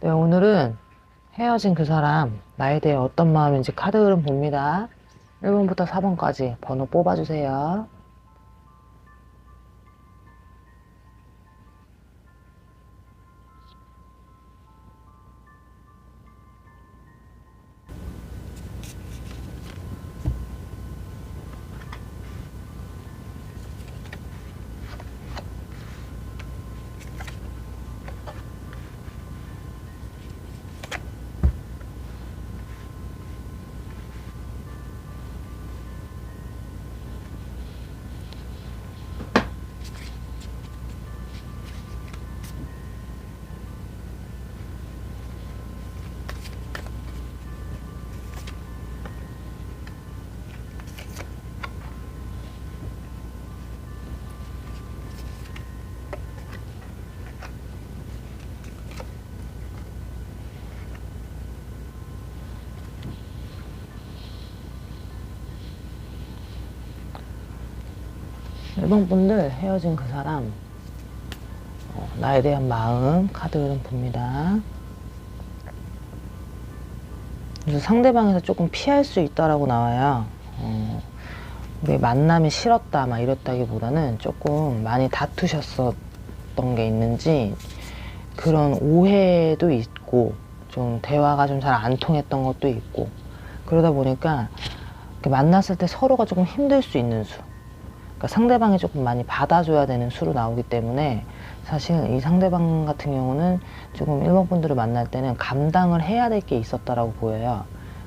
네, 오늘은 헤어진 그 사람, 나에 대해 어떤 마음인지 카드 흐름 봅니다. 1번부터 4번까지 번호 뽑아주세요. 일 번 분들 헤어진 그 사람, 나에 대한 마음, 카드 흐름 봅니다. 그래서 상대방에서 조금 피할 수 있다라고 나와요. 우리 만남이 싫었다, 막 이랬다기보다는 조금 많이 다투셨었던 게 있는지, 그런 오해도 있고, 좀 대화가 좀 잘 안 통했던 것도 있고, 그러다 보니까 이렇게 만났을 때 서로가 조금 힘들 수 있는 수. 그러니까 상대방이 조금 많이 받아줘야 되는 수로 나오기 때문에 사실 이 상대방 같은 경우는 조금 1번 분들을 만날 때는 감당을 해야 될 게 있었다라고 보여요.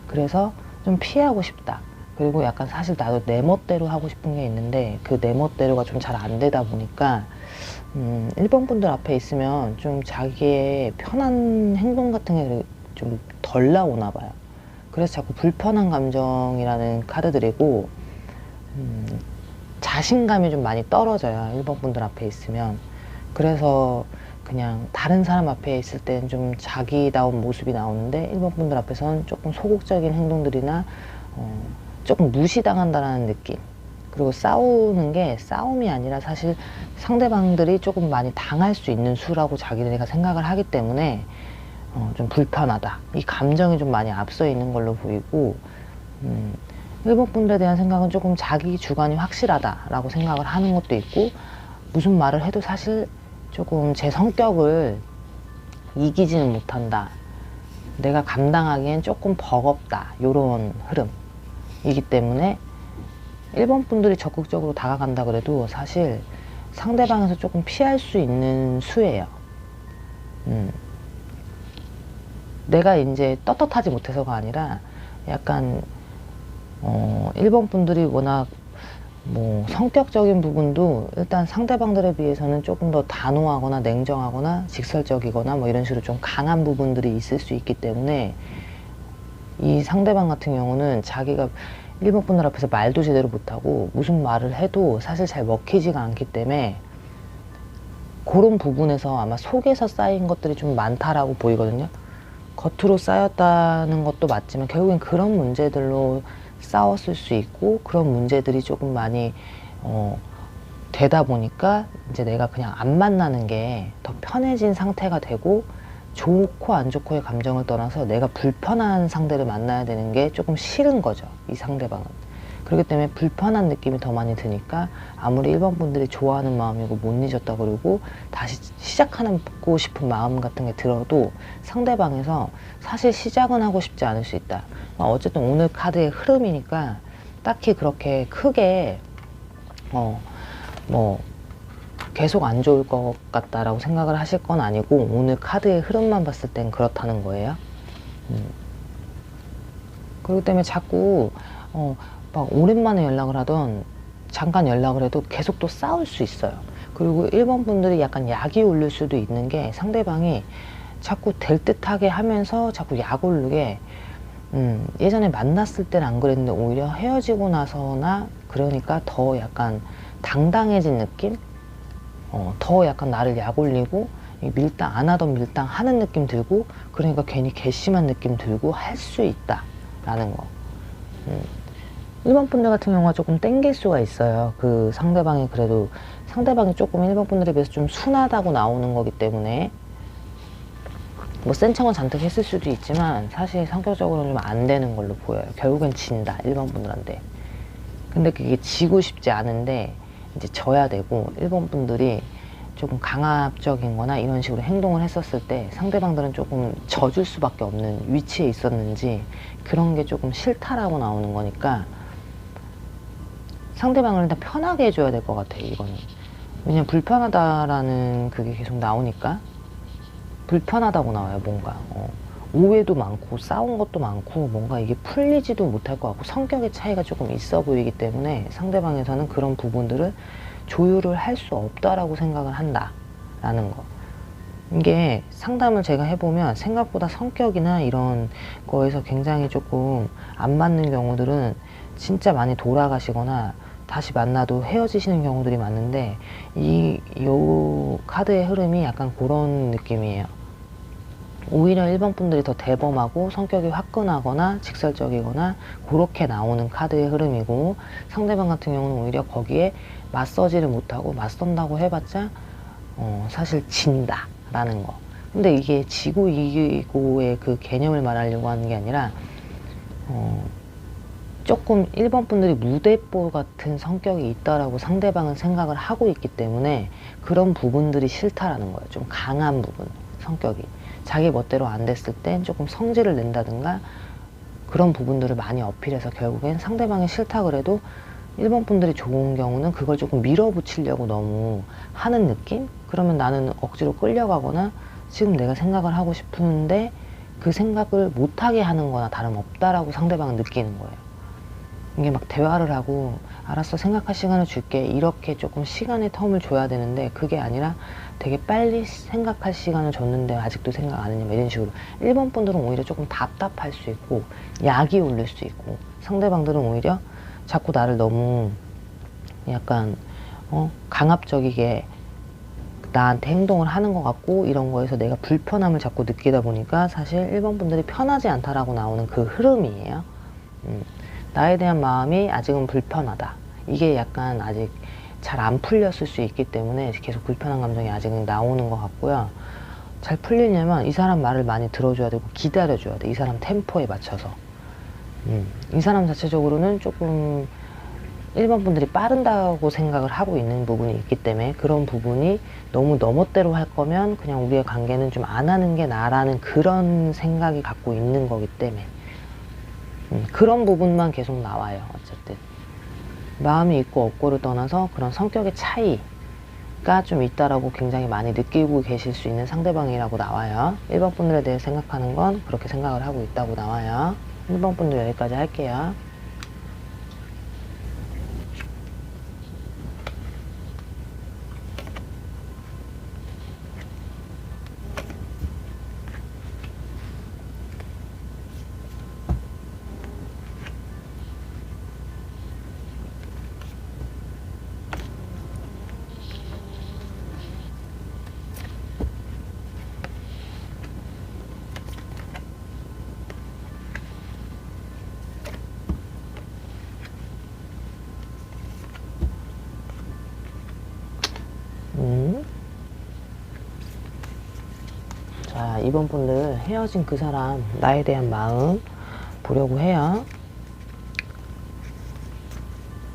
그래서 좀 피하고 싶다. 그리고 약간 사실 나도 내 멋대로 하고 싶은 게 있는데 그 내 멋대로가 좀 잘 안 되다 보니까 1번 분들 앞에 있으면 좀 자기의 편한 행동 같은 게 좀 덜 나오나 봐요. 그래서 자꾸 불편한 감정이라는 카드들이고 자신감이 좀 많이 떨어져요. 1번 분들 앞에 있으면. 그래서 그냥 다른 사람 앞에 있을 때는 좀 자기다운 모습이 나오는데 1번 분들 앞에서는 조금 소극적인 행동들이나 조금 무시당한다라는 느낌. 그리고 싸우는 게 싸움이 아니라 사실 상대방들이 조금 많이 당할 수 있는 수라고 자기네가 생각을 하기 때문에 좀 불편하다. 이 감정이 좀 많이 앞서 있는 걸로 보이고 1번 분들에 대한 생각은 조금 자기 주관이 확실하다라고 생각을 하는 것도 있고 무슨 말을 해도 사실 조금 제 성격을 이기지는 못한다. 내가 감당하기엔 조금 버겁다. 요런 흐름이기 때문에 1번 분들이 적극적으로 다가간다 그래도 사실 상대방에서 조금 피할 수 있는 수예요. 내가 이제 떳떳하지 못해서가 아니라 약간 1번 분들이 워낙 뭐 성격적인 부분도 일단 상대방들에 비해서는 조금 더 단호하거나 냉정하거나 직설적이거나 뭐 이런 식으로 좀 강한 부분들이 있을 수 있기 때문에 이 상대방 같은 경우는 자기가 1번 분들 앞에서 말도 제대로 못하고 무슨 말을 해도 사실 잘 먹히지가 않기 때문에 그런 부분에서 아마 속에서 쌓인 것들이 좀 많다라고 보이거든요. 겉으로 쌓였다는 것도 맞지만 결국엔 그런 문제들로 싸웠을 수 있고 그런 문제들이 조금 많이 되다 보니까 이제 내가 그냥 안 만나는 게 더 편해진 상태가 되고 좋고 안 좋고의 감정을 떠나서 내가 불편한 상대를 만나야 되는 게 조금 싫은 거죠. 이 상대방은. 그렇기 때문에 불편한 느낌이 더 많이 드니까 아무리 1번 분들이 좋아하는 마음이고 못 잊었다 그러고 다시 시작하고 싶은 마음 같은 게 들어도 상대방에서 사실 시작은 하고 싶지 않을 수 있다. 어쨌든 오늘 카드의 흐름이니까 딱히 그렇게 크게 뭐 계속 안 좋을 것 같다라고 생각을 하실 건 아니고 오늘 카드의 흐름만 봤을 땐 그렇다는 거예요. 그렇기 때문에 자꾸 막 오랜만에 연락을 하던 잠깐 연락을 해도 계속 또 싸울 수 있어요. 그리고 1번 분들이 약간 약이 올릴 수도 있는 게 상대방이 자꾸 될 듯하게 하면서 자꾸 약 오르게 예전에 만났을 때는 안 그랬는데 오히려 헤어지고 나서나 그러니까 더 약간 당당해진 느낌? 더 약간 나를 약 올리고 밀당 안 하던 밀당 하는 느낌 들고 그러니까 괜히 괘씸한 느낌 들고 할 수 있다 라는 거. 1번 분들 같은 경우가 조금 땡길 수가 있어요. 그 상대방이 그래도 상대방이 조금 1번 분들에 비해서 좀 순하다고 나오는 거기 때문에 뭐 센 척은 잔뜩 했을 수도 있지만 사실 성격적으로는 좀 안 되는 걸로 보여요. 결국엔 진다, 1번 분들한테. 근데 그게 지고 싶지 않은데 이제 져야 되고, 1번 분들이 조금 강압적인 거나 이런 식으로 행동을 했었을 때 상대방들은 조금 져줄 수밖에 없는 위치에 있었는지 그런 게 조금 싫다라고 나오는 거니까 상대방을 일단 편하게 해줘야 될 것 같아요, 이거는. 왜냐면 불편하다라는 그게 계속 나오니까. 불편하다고 나와요, 뭔가. 오해도 많고 싸운 것도 많고 뭔가 이게 풀리지도 못할 것 같고 성격의 차이가 조금 있어 보이기 때문에 상대방에서는 그런 부분들을 조율을 할 수 없다라고 생각을 한다라는 거. 이게 상담을 제가 해보면 생각보다 성격이나 이런 거에서 굉장히 조금 안 맞는 경우들은 진짜 많이 돌아가시거나 다시 만나도 헤어지시는 경우들이 많은데, 요 카드의 흐름이 약간 그런 느낌이에요. 오히려 1번 분들이 더 대범하고 성격이 화끈하거나 직설적이거나 그렇게 나오는 카드의 흐름이고, 상대방 같은 경우는 오히려 거기에 맞서지를 못하고 맞선다고 해봤자 사실 진다 라는 거. 근데 이게 지고 이기고의 그 개념을 말하려고 하는 게 아니라 조금 1번 분들이 무대뽀 같은 성격이 있다라고 상대방은 생각을 하고 있기 때문에 그런 부분들이 싫다라는 거예요. 좀 강한 부분, 성격이. 자기 멋대로 안 됐을 땐 조금 성질을 낸다든가 그런 부분들을 많이 어필해서 결국엔 상대방이 싫다 그래도 1번 분들이 좋은 경우는 그걸 조금 밀어붙이려고 너무 하는 느낌? 그러면 나는 억지로 끌려가거나 지금 내가 생각을 하고 싶은데 그 생각을 못하게 하는 거나 다름없다라고 상대방은 느끼는 거예요. 이게 막 대화를 하고 알았어, 생각할 시간을 줄게, 이렇게 조금 시간의 텀을 줘야 되는데 그게 아니라 되게 빨리 생각할 시간을 줬는데 아직도 생각 안 했냐 이런 식으로 1번 분들은 오히려 조금 답답할 수 있고 약이 올릴 수 있고, 상대방들은 오히려 자꾸 나를 너무 약간 강압적이게 나한테 행동을 하는 것 같고 이런 거에서 내가 불편함을 자꾸 느끼다 보니까 사실 1번 분들이 편하지 않다라고 나오는 그 흐름이에요. 나에 대한 마음이 아직은 불편하다. 이게 약간 아직 잘 안 풀렸을 수 있기 때문에 계속 불편한 감정이 아직은 나오는 것 같고요. 잘 풀리려면 이 사람 말을 많이 들어줘야 되고 기다려줘야 돼. 이 사람 템포에 맞춰서. 이 사람 자체적으로는 조금 1번 분들이 빠른다고 생각을 하고 있는 부분이 있기 때문에 그런 부분이 너무 너 멋대로 할 거면 그냥 우리의 관계는 좀 안 하는 게 나라는 그런 생각이 갖고 있는 거기 때문에 그런 부분만 계속 나와요. 어쨌든 마음이 있고 없고를 떠나서 그런 성격의 차이가 좀 있다라고 굉장히 많이 느끼고 계실 수 있는 상대방이라고 나와요. 1번 분들에 대해 생각하는 건 그렇게 생각을 하고 있다고 나와요. 1번 분들 여기까지 할게요. 자, 2번 분들 헤어진 그 사람 나에 대한 마음 보려고 해요.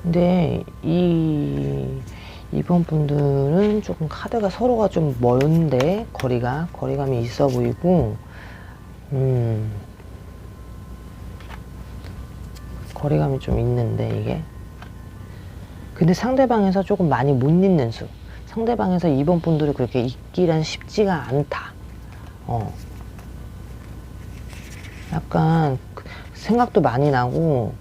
근데 2번 분들은 조금 카드가 서로가 좀 먼데 거리감이 있어 보이고 거리감이 좀 있는데 이게 근데 상대방에서 조금 많이 못 잊는 수, 상대방에서 2번 분들이 그렇게 잊기란 쉽지가 않다. 약간 생각도 많이 나고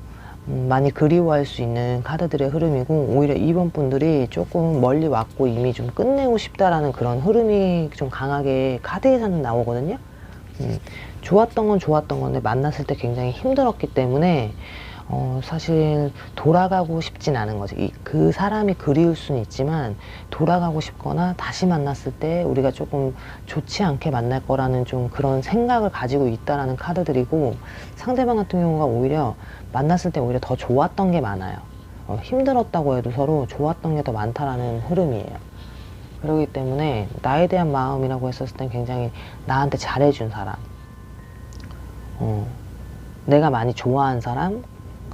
많이 그리워할 수 있는 카드들의 흐름이고, 오히려 2번 분들이 조금 멀리 왔고 이미 좀 끝내고 싶다라는 그런 흐름이 좀 강하게 카드에서는 나오거든요. 좋았던 건 좋았던 건데 만났을 때 굉장히 힘들었기 때문에 사실 돌아가고 싶진 않은 거지. 그 사람이 그리울 수는 있지만 돌아가고 싶거나 다시 만났을 때 우리가 조금 좋지 않게 만날 거라는 좀 그런 생각을 가지고 있다라는 카드들이고, 상대방 같은 경우가 오히려 만났을 때 오히려 더 좋았던 게 많아요. 힘들었다고 해도 서로 좋았던 게 더 많다라는 흐름이에요. 그렇기 때문에 나에 대한 마음이라고 했었을 땐 굉장히 나한테 잘해준 사람, 내가 많이 좋아한 사람,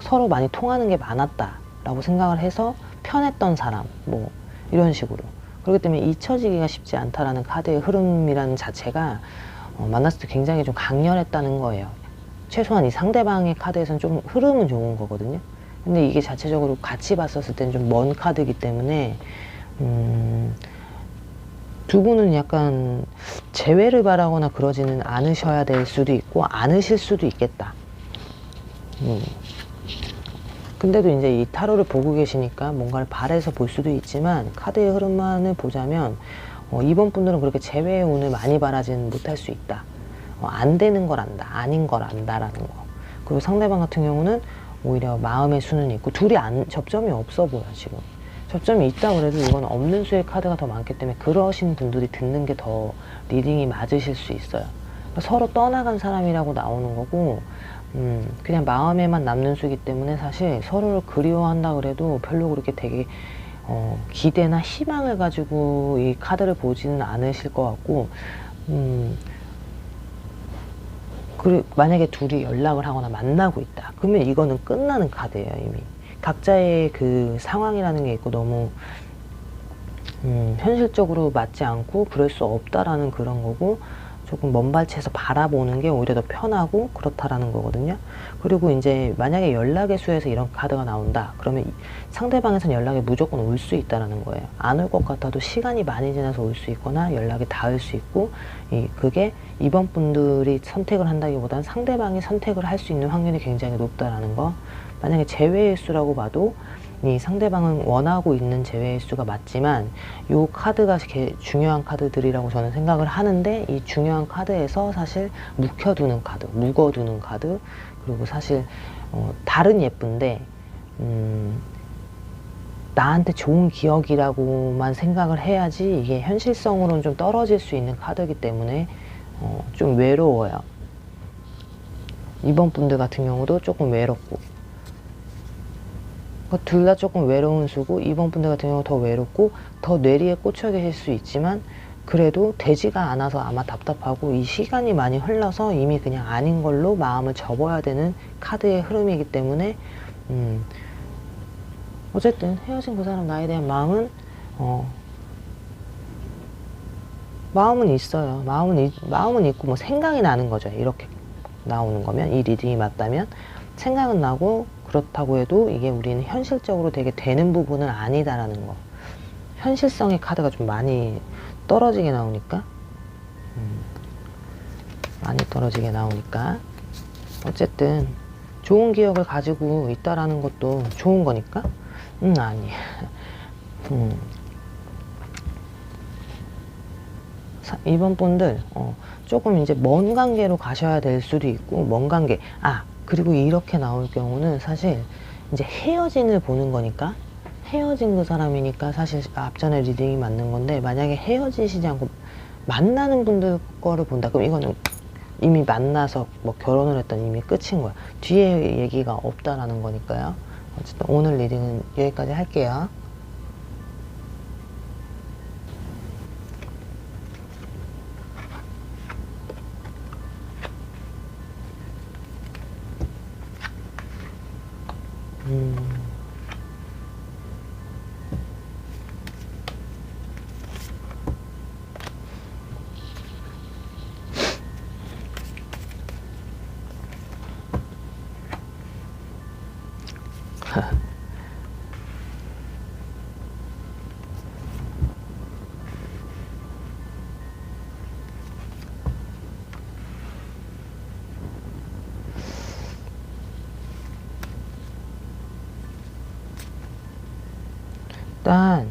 서로 많이 통하는 게 많았다 라고 생각을 해서 편했던 사람, 뭐 이런 식으로. 그렇기 때문에 잊혀지기가 쉽지 않다라는 카드의 흐름이라는 자체가 만났을 때 굉장히 좀 강렬했다는 거예요. 최소한 이 상대방의 카드에서는 좀 흐름은 좋은 거거든요. 근데 이게 자체적으로 같이 봤었을 때는 좀 먼 카드이기 때문에 두 분은 약간 재회를 바라거나 그러지는 않으셔야 될 수도 있고 않으실 수도 있겠다. 근데도 이제 이 타로를 보고 계시니까 뭔가를 바래서 볼 수도 있지만 카드의 흐름만을 보자면 이번 분들은 그렇게 재회의 운을 많이 바라지는 못할 수 있다. 안 되는 걸 안다, 아닌 걸 안다라는 거. 그리고 상대방 같은 경우는 오히려 마음의 수는 있고 둘이 접점이 없어 보여. 지금 접점이 있다 그래도 이건 없는 수의 카드가 더 많기 때문에 그러신 분들이 듣는 게 더 리딩이 맞으실 수 있어요. 그러니까 서로 떠나간 사람이라고 나오는 거고 그냥 마음에만 남는 수이기 때문에 사실 서로를 그리워한다 그래도 별로 그렇게 되게 기대나 희망을 가지고 이 카드를 보지는 않으실 것 같고 만약에 둘이 연락을 하거나 만나고 있다 그러면 이거는 끝나는 카드예요. 이미 각자의 그 상황이라는 게 있고 너무 현실적으로 맞지 않고 그럴 수 없다라는 그런 거고 조금 먼 발치에서 바라보는 게 오히려 더 편하고 그렇다라는 거거든요. 그리고 이제 만약에 연락의 수에서 이런 카드가 나온다 그러면 상대방에서는 연락이 무조건 올 수 있다라는 거예요. 안 올 것 같아도 시간이 많이 지나서 올 수 있거나 연락이 닿을 수 있고 그게 이번 분들이 선택을 한다기보다는 상대방이 선택을 할 수 있는 확률이 굉장히 높다라는 거. 만약에 재회의 수라고 봐도 이 상대방은 원하고 있는 재회의 수가 맞지만 요 카드가 중요한 카드들이라고 저는 생각을 하는데 이 중요한 카드에서 사실 묵혀두는 카드, 묵어두는 카드 그리고 사실 다른 예쁜데 나한테 좋은 기억이라고만 생각을 해야지 이게 현실성으로는 좀 떨어질 수 있는 카드이기 때문에 좀 외로워요. 이번 분들 같은 경우도 조금 외롭고 둘 다 조금 외로운 수고 이번 분들 같은 경우 더 외롭고 더 뇌리에 꽂혀 계실 수 있지만 그래도 되지가 않아서 아마 답답하고 이 시간이 많이 흘러서 이미 그냥 아닌 걸로 마음을 접어야 되는 카드의 흐름이기 때문에 어쨌든 헤어진 그 사람 나에 대한 마음은 있어요. 마음은 있고 뭐 생각이 나는 거죠. 이렇게 나오는 거면 이 리딩이 맞다면 생각은 나고 그렇다고 해도 이게 우리는 현실적으로 되게 되는 부분은 아니다라는 거. 현실성의 카드가 좀 많이 떨어지게 나오니까 어쨌든 좋은 기억을 가지고 있다라는 것도 좋은 거니까 아니 이번 분들 조금 이제 먼 관계로 가셔야 될 수도 있고 먼 관계 그리고 이렇게 나올 경우는 사실 이제 헤어진을 보는 거니까 헤어진 그 사람이니까 사실 앞전에 리딩이 맞는 건데 만약에 헤어지시지 않고 만나는 분들 거를 본다 그럼 이거는 이미 만나서 뭐 결혼을 했던 이미 끝인 거야. 뒤에 얘기가 없다라는 거니까요. 어쨌든 오늘 리딩은 여기까지 할게요. 일단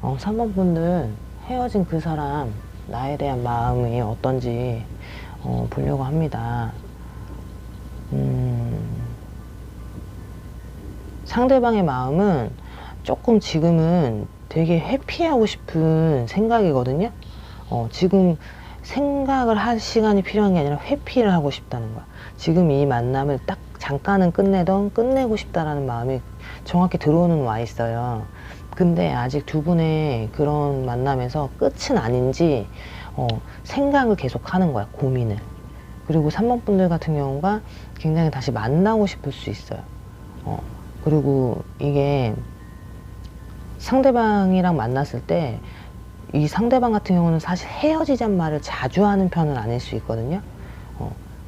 3번 분들 헤어진 그 사람 나에 대한 마음이 어떤지 보려고 합니다. 상대방의 마음은 조금 지금은 되게 회피하고 싶은 생각이거든요. 지금 생각을 할 시간이 필요한 게 아니라 회피를 하고 싶다는 거야. 지금 이 만남을 딱 잠깐은 끝내고 싶다라는 마음이 정확히 들어오는 와 있어요. 근데 아직 두 분의 그런 만남에서 끝은 아닌지 생각을 계속 하는 거야, 고민을. 그리고 3번 분들 같은 경우가 굉장히 다시 만나고 싶을 수 있어요. 그리고 이게 상대방이랑 만났을 때 이 상대방 같은 경우는 사실 헤어지자는 말을 자주 하는 편은 아닐 수 있거든요.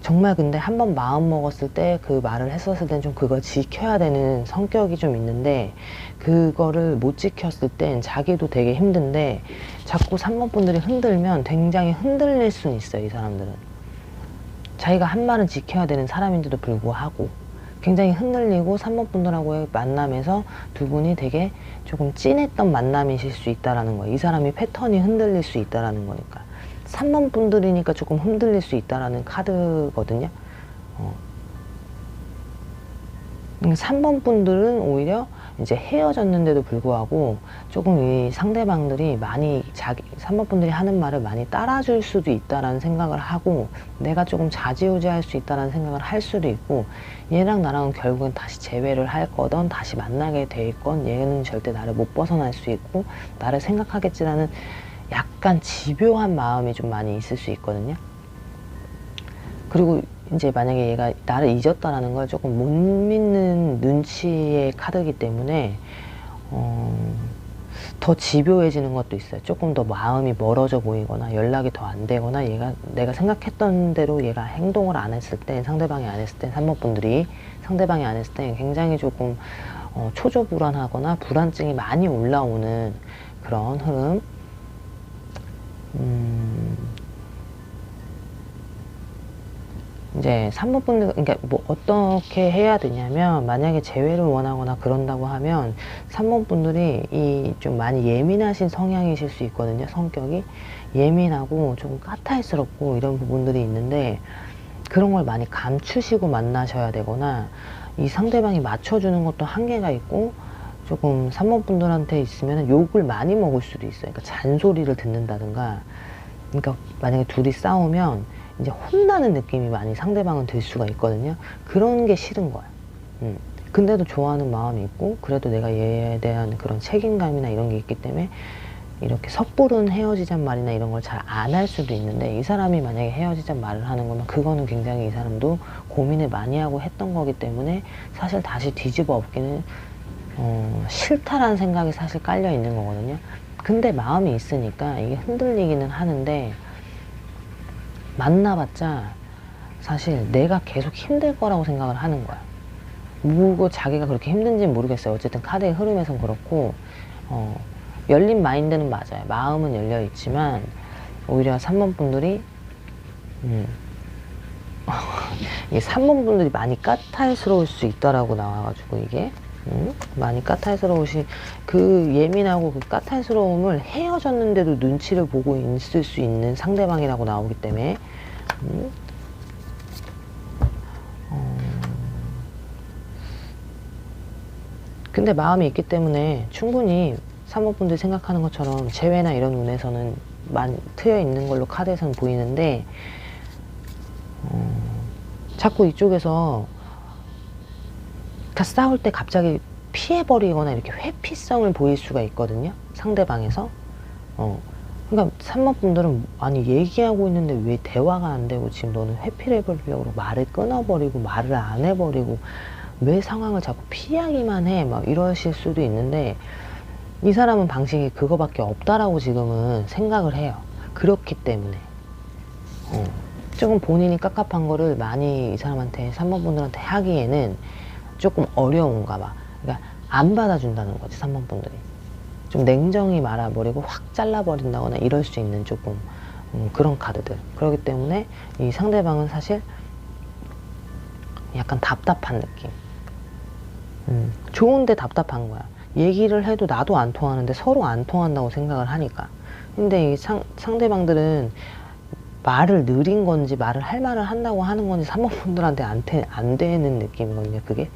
정말 근데 한번 마음 먹었을 때 그 말을 했었을 땐 좀 그걸 지켜야 되는 성격이 좀 있는데, 그거를 못 지켰을 땐 자기도 되게 힘든데 자꾸 3번 분들이 흔들면 굉장히 흔들릴 수는 있어요. 이 사람들은 자기가 한 말은 지켜야 되는 사람인데도 불구하고 굉장히 흔들리고 3번 분들하고의 만남에서 두 분이 되게 조금 찐했던 만남이실 수 있다라는 거예요. 이 사람이 패턴이 흔들릴 수 있다라는 거니까. 3번 분들이니까 조금 흔들릴 수 있다라는 카드거든요. 3번 분들은 오히려 이제 헤어졌는데도 불구하고 조금 이 상대방들이 많이 3번 분들이 하는 말을 많이 따라줄 수도 있다라는 생각을 하고, 내가 조금 좌지우지할 수 있다라는 생각을 할 수도 있고, 얘랑 나랑은 결국엔 다시 재회를 할 거던 다시 만나게 돼 있건 얘는 절대 나를 못 벗어날 수 있고 나를 생각하겠지라는 약간 집요한 마음이 좀 많이 있을 수 있거든요. 그리고 이제 만약에 얘가 나를 잊었다라는 걸 조금 못 믿는 눈치의 카드이기 때문에 더 집요해지는 것도 있어요. 조금 더 마음이 멀어져 보이거나 연락이 더 안 되거나, 얘가 내가 생각했던 대로 얘가 행동을 안 했을 때, 상대방이 안 했을 때, 3번 분들이 상대방이 안 했을 때 굉장히 조금 초조불안하거나 불안증이 많이 올라오는 그런 흐름. 이제 3번 분들, 그러니까 뭐 어떻게 해야 되냐면, 만약에 재회를 원하거나 그런다고 하면 3번 분들이 이 좀 많이 예민하신 성향이실 수 있거든요. 성격이 예민하고 좀 까탈스럽고 이런 부분들이 있는데, 그런 걸 많이 감추시고 만나셔야 되거나, 이 상대방이 맞춰주는 것도 한계가 있고, 조금 3번 분들한테 있으면 욕을 많이 먹을 수도 있어요. 그러니까 잔소리를 듣는다든가. 그러니까 만약에 둘이 싸우면 이제 혼나는 느낌이 많이 상대방은 들 수가 있거든요. 그런 게 싫은 거야. 근데도 좋아하는 마음이 있고, 그래도 내가 얘에 대한 그런 책임감이나 이런 게 있기 때문에 이렇게 섣부른 헤어지자는 말이나 이런 걸 잘 안 할 수도 있는데, 이 사람이 만약에 헤어지자는 말을 하는 거면 그거는 굉장히 이 사람도 고민을 많이 하고 했던 거기 때문에 사실 다시 뒤집어 엎기는 싫다라는 생각이 사실 깔려 있는 거거든요. 근데 마음이 있으니까 이게 흔들리기는 하는데, 만나봤자 사실 내가 계속 힘들 거라고 생각을 하는 거야. 뭐고 자기가 그렇게 힘든지는 모르겠어요. 어쨌든 카드의 흐름에선 그렇고, 열린 마인드는 맞아요. 마음은 열려 있지만 오히려 3번 분들이 이게 3번 분들이 많이 까탈스러울 수 있다라고 나와가지고, 이게 많이 까탈스러우시, 그 예민하고 그 까탈스러움을 헤어졌는데도 눈치를 보고 있을 수 있는 상대방이라고 나오기 때문에 근데 마음이 있기 때문에 충분히 3번 분들 생각하는 것처럼 재회나 이런 운에서는 많이 트여 있는 걸로 카드에서는 보이는데, 자꾸 이쪽에서 다 싸울 때 갑자기 피해버리거나 이렇게 회피성을 보일 수가 있거든요. 상대방에서. 그러니까 3번 분들은 아니 얘기하고 있는데 왜 대화가 안 되고 지금 너는 회피를 해버리려고 말을 끊어버리고 말을 안 해버리고 왜 상황을 자꾸 피하기만 해, 막 이러실 수도 있는데, 이 사람은 방식이 그거밖에 없다라고 지금은 생각을 해요. 그렇기 때문에 조금 본인이 깝깝한 거를 많이 이 사람한테, 3번 분들한테 하기에는 조금 어려운가 봐. 그러니까 안 받아준다는 거지, 3번 분들이. 좀 냉정히 말아버리고 확 잘라버린다거나 이럴 수 있는 조금 그런 카드들. 그렇기 때문에 이 상대방은 사실 약간 답답한 느낌. 좋은데 답답한 거야. 얘기를 해도 나도 안 통하는데 서로 안 통한다고 생각을 하니까. 근데 이 상대방들은 말을 느린 건지 말을 할 말을 한다고 하는 건지 3번 분들한테 안 되는 느낌이거든요. 그게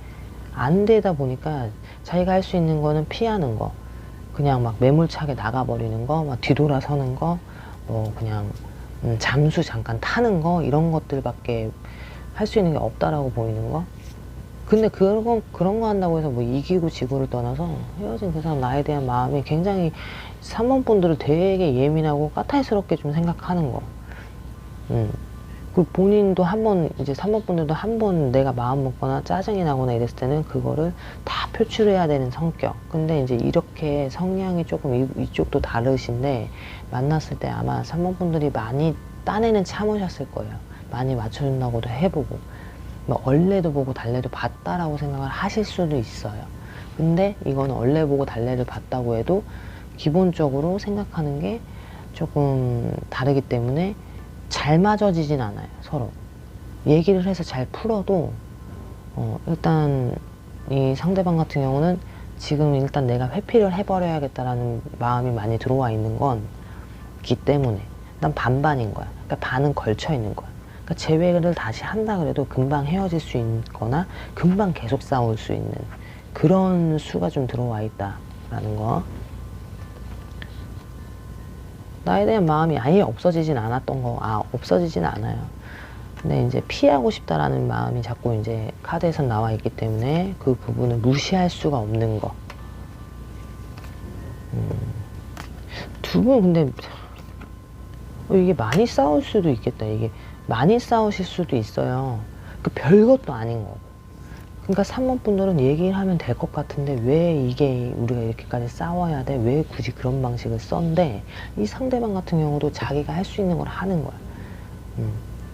안 되다 보니까 자기가 할 수 있는 거는 피하는 거, 그냥 막 매몰차게 나가버리는 거, 막 뒤돌아서는 거, 뭐 그냥 잠수 잠깐 타는 거, 이런 것들밖에 할 수 있는 게 없다라고 보이는 거. 근데 그런 거 한다고 해서 뭐 이기고 지고를 떠나서 헤어진 그 사람 나에 대한 마음이 굉장히 3번 분들을 되게 예민하고 까탈스럽게 좀 생각하는 거. 그 본인도 한번 이제 3번 분들도 한번 내가 마음 먹거나 짜증이 나거나 이랬을 때는 그거를 다 표출해야 되는 성격. 근데 이제 이렇게 성향이 조금 이쪽도 다르신데 만났을 때 아마 3번 분들이 많이 딴에는 참으셨을 거예요. 많이 맞춰준다고도 해보고 뭐 얼레도 보고 달래도 봤다라고 생각을 하실 수도 있어요. 근데 이건 얼레 보고 달래를 봤다고 해도 기본적으로 생각하는 게 조금 다르기 때문에 잘 맞아지진 않아요. 서로 얘기를 해서 잘 풀어도 일단 이 상대방 같은 경우는 지금 일단 내가 회피를 해버려야겠다라는 마음이 많이 들어와 있는 건기 때문에 일단 반반인 거야. 그러니까 반은 걸쳐 있는 거야. 그러니까 재회를 다시 한다 그래도 금방 헤어질 수 있거나 금방 계속 싸울 수 있는 그런 수가 좀 들어와 있다라는 거. 나에 대한 마음이 아예 없어지진 않았던 거, 없어지진 않아요. 근데 이제 피하고 싶다라는 마음이 자꾸 이제 카드에서 나와 있기 때문에 그 부분을 무시할 수가 없는 거. 두 분 근데 이게 많이 싸울 수도 있겠다. 이게 많이 싸우실 수도 있어요. 그 별것도 아닌 거고. 그러니까 3번 분들은 얘기를 하면 될 것 같은데 왜 이게 우리가 이렇게까지 싸워야 돼? 왜 굳이 그런 방식을 썼는데 이 상대방 같은 경우도 자기가 할 수 있는 걸 하는 거야.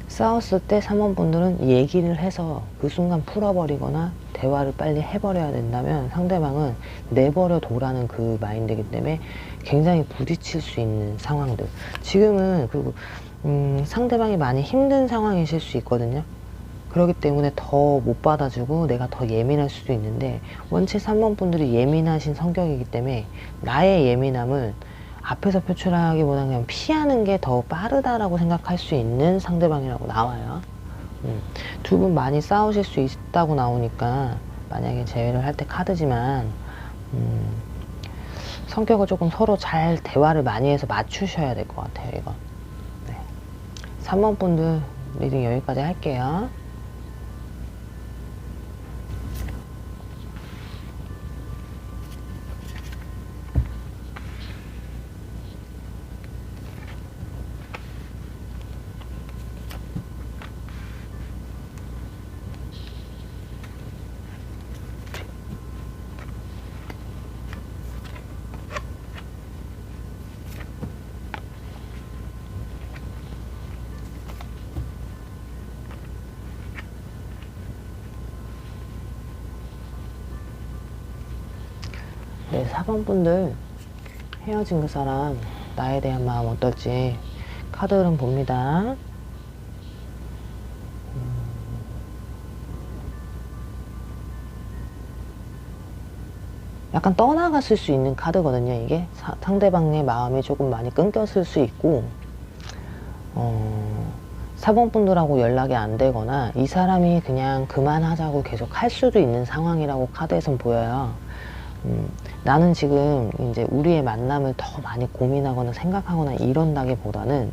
싸웠을 때 3번 분들은 얘기를 해서 그 순간 풀어버리거나 대화를 빨리 해버려야 된다면 상대방은 내버려 둬라는 그 마인드이기 때문에 굉장히 부딪힐 수 있는 상황들. 지금은 그리고 상대방이 많이 힘든 상황이실 수 있거든요. 그렇기 때문에 더 못 받아주고 내가 더 예민할 수도 있는데 원체 3번 분들이 예민하신 성격이기 때문에 나의 예민함을 앞에서 표출하기보다는 그냥 피하는 게 더 빠르다라고 생각할 수 있는 상대방이라고 나와요. 두 분 많이 싸우실 수 있다고 나오니까 만약에 재회를 할 때 카드지만 성격을 조금 서로 잘 대화를 많이 해서 맞추셔야 될 것 같아요. 이거. 네. 3번 분들 리딩 여기까지 할게요. 네, 4번 분들 헤어진 그 사람 나에 대한 마음 어떨지 카드 흐름 봅니다. 약간 떠나갔을 수 있는 카드거든요. 이게 상대방의 마음이 조금 많이 끊겼을 수 있고 4번 분들하고 연락이 안 되거나 이 사람이 그냥 그만하자고 계속 할 수도 있는 상황이라고 카드에선 보여요. 나는 지금 이제 우리의 만남을 더 많이 고민하거나 생각하거나 이런다기보다는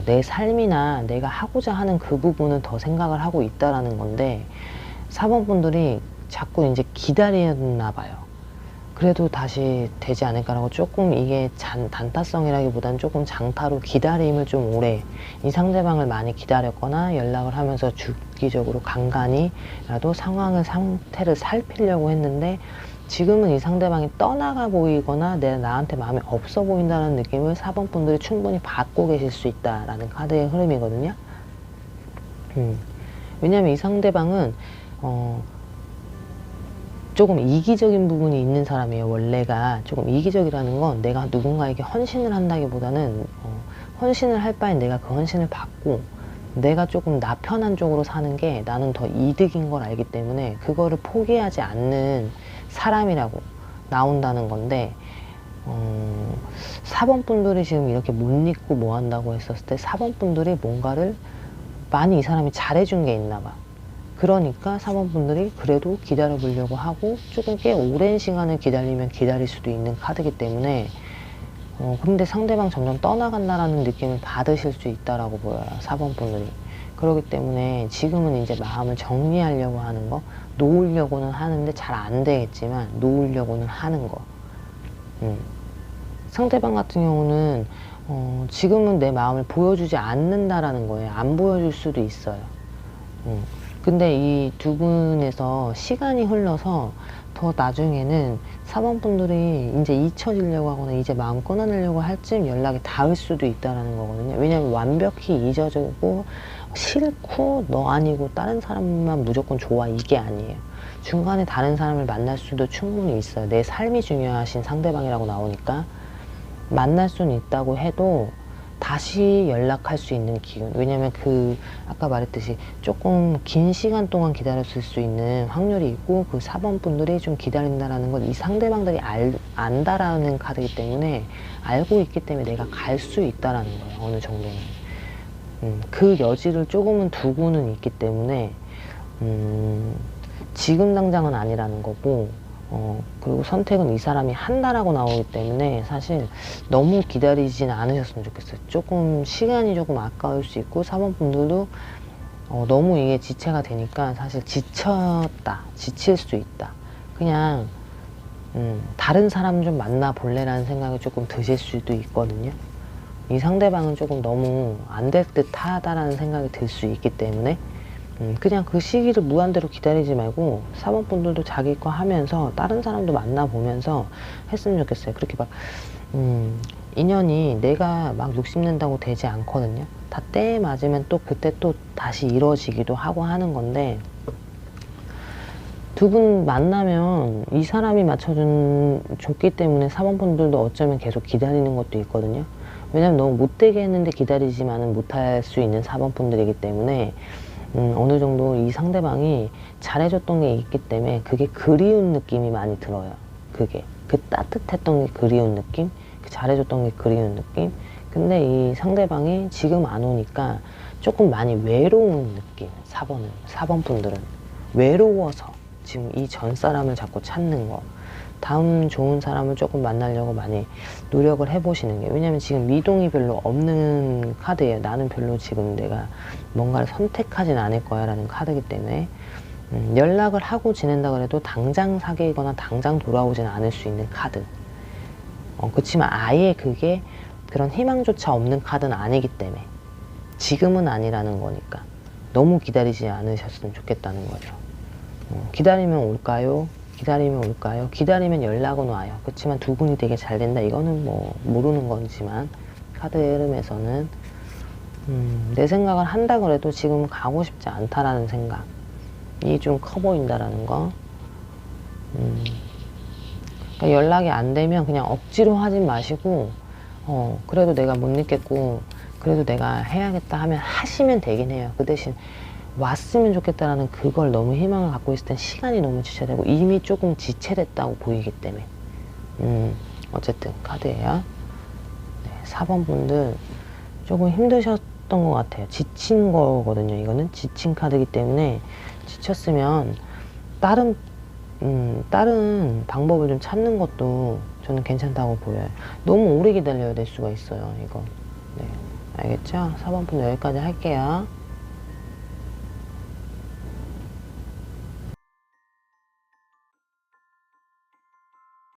내 삶이나 내가 하고자 하는 그 부분을 더 생각을 하고 있다라는 건데 4번 분들이 자꾸 이제 기다리나 봐요. 그래도 다시 되지 않을까라고 조금 이게 단타성이라기보다는 조금 장타로 기다림을 좀 오래 이 상대방을 많이 기다렸거나 연락을 하면서 주기적으로 간간히라도 상태를 살피려고 했는데 지금은 이 상대방이 떠나가 보이거나 나한테 마음이 없어 보인다는 느낌을 4번 분들이 충분히 받고 계실 수 있다라는 카드의 흐름이거든요. 왜냐면 이 상대방은 조금 이기적인 부분이 있는 사람이에요. 원래가 조금 이기적이라는 건 내가 누군가에게 헌신을 한다기보다는 헌신을 할 바엔 내가 그 헌신을 받고 내가 조금 나 편한 쪽으로 사는 게 나는 더 이득인 걸 알기 때문에 그거를 포기하지 않는 사람이라고 나온다는 건데 4번 분들이 지금 이렇게 못 잊고 뭐 한다고 했었을 때 4번 분들이 뭔가를 많이 이 사람이 잘해준 게 있나 봐. 그러니까 4번 분들이 그래도 기다려 보려고 하고 조금 꽤 오랜 시간을 기다리면 기다릴 수도 있는 카드이기 때문에 근데 상대방 점점 떠나간다라는 느낌을 받으실 수 있다라고 보여요. 4번 분들이. 그렇기 때문에 지금은 이제 마음을 정리하려고 하는 거, 놓으려고는 하는데 잘 안 되겠지만 놓으려고는 하는 거. 상대방 같은 경우는 지금은 내 마음을 보여주지 않는다라는 거예요. 안 보여줄 수도 있어요. 근데 이 두 분에서 시간이 흘러서 더 나중에는 사번분들이 이제 잊혀지려고 하거나 이제 마음 끊어내려고 할 쯤 연락이 닿을 수도 있다라는 거거든요. 왜냐면 완벽히 잊어지고 싫고 너 아니고 다른 사람만 무조건 좋아 이게 아니에요. 중간에 다른 사람을 만날 수도 충분히 있어요. 내 삶이 중요하신 상대방이라고 나오니까 만날 수는 있다고 해도 다시 연락할 수 있는 기운. 왜냐면 아까 말했듯이 조금 긴 시간 동안 기다렸을 수 있는 확률이 있고 그 4번 분들이 좀 기다린다라는 건 이 상대방들이 안다라는 카드이기 때문에 알고 있기 때문에 내가 갈 수 있다라는 거예요. 어느 정도는. 그 여지를 조금은 두고는 있기 때문에 지금 당장은 아니라는 거고 그리고 선택은 이 사람이 한다라고 나오기 때문에 사실 너무 기다리진 않으셨으면 좋겠어요. 조금 시간이 조금 아까울 수 있고 4번 분들도 너무 이게 지체가 되니까 사실 지칠 수 있다. 그냥 다른 사람 좀 만나볼래라는 생각이 조금 드실 수도 있거든요. 이 상대방은 조금 너무 안 될 듯 하다라는 생각이 들 수 있기 때문에 그냥 그 시기를 무한대로 기다리지 말고 4번 분들도 자기 거 하면서 다른 사람도 만나보면서 했으면 좋겠어요. 그렇게 막 인연이 내가 막 욕심낸다고 되지 않거든요. 다 때에 맞으면 또 그때 또 다시 이루어지기도 하고 하는 건데 두 분 만나면 이 사람이 줬기 때문에 4번 분들도 어쩌면 계속 기다리는 것도 있거든요. 왜냐면 너무 못되게 했는데 기다리지만은 못할 수 있는 4번 분들이기 때문에 어느 정도 이 상대방이 잘해줬던 게 있기 때문에 그게 그리운 느낌이 많이 들어요. 그 따뜻했던 게 그리운 느낌, 그 잘해줬던 게 그리운 느낌. 근데 이 상대방이 지금 안 오니까 조금 많이 외로운 느낌. 4번 분들은 외로워서 지금 이 전 사람을 자꾸 찾는 거. 다음 좋은 사람을 조금 만나려고 많이 노력을 해보시는 게, 왜냐면 지금 미동이 별로 없는 카드예요. 나는 별로 지금 내가 뭔가를 선택하진 않을 거야 라는 카드이기 때문에 연락을 하고 지낸다 그래도 당장 사귀거나 당장 돌아오진 않을 수 있는 카드. 그렇지만 아예 그게 그런 희망조차 없는 카드는 아니기 때문에 지금은 아니라는 거니까 너무 기다리지 않으셨으면 좋겠다는 거죠. 기다리면 올까요? 기다리면 올까요? 기다리면 연락은 와요. 그렇지만 두 분이 되게 잘 된다. 이거는 뭐 모르는 거지만 카드의 흐름에서는 내 생각을 한다 그래도 지금 가고 싶지 않다라는 생각이 좀 커 보인다라는 거. 그러니까 연락이 안 되면 그냥 억지로 하진 마시고 그래도 내가 못 있겠고 그래도 내가 해야겠다 하면 하시면 되긴 해요. 그 대신 왔으면 좋겠다라는 그걸 너무 희망을 갖고 있을 땐 시간이 너무 지체되고 이미 조금 지체됐다고 보이기 때문에 어쨌든 카드예요. 네, 4번 분들 조금 힘드셨던 것 같아요. 지친 거거든요. 이거는 지친 카드이기 때문에 지쳤으면 다른 방법을 좀 찾는 것도 저는 괜찮다고 보여요. 너무 오래 기다려야 될 수가 있어요. 이거. 네, 알겠죠? 4번 분들 여기까지 할게요.